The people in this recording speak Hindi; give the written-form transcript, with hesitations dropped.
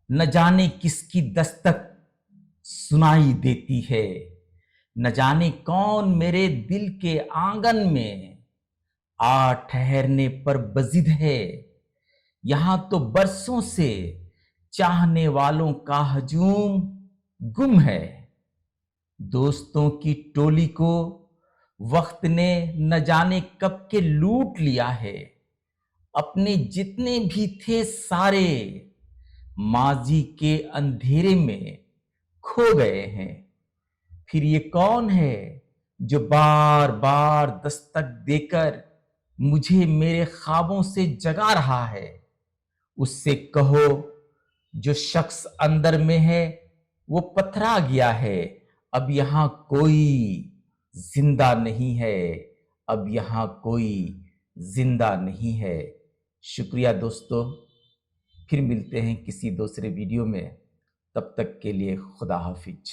न जाने किसकी दस्तक सुनाई देती है, न जाने कौन मेरे दिल के आंगन में आ ठहरने पर बजिद है। यहां तो बरसों से चाहने वालों का हजूम गुम है। दोस्तों की टोली को वक्त ने न जाने कब के लूट लिया है। अपने जितने भी थे सारे माजी के अंधेरे में खो गए हैं। फिर ये कौन है जो बार बार दस्तक देकर मुझे मेरे ख्वाबों से जगा रहा है? उससे कहो जो शख्स अंदर में है वो पथरा गया है। अब यहां कोई जिंदा नहीं है, अब यहां कोई जिंदा नहीं है। शुक्रिया दोस्तों, फिर मिलते हैं किसी दूसरे वीडियो में। तब तक के लिए खुदा हाफिज।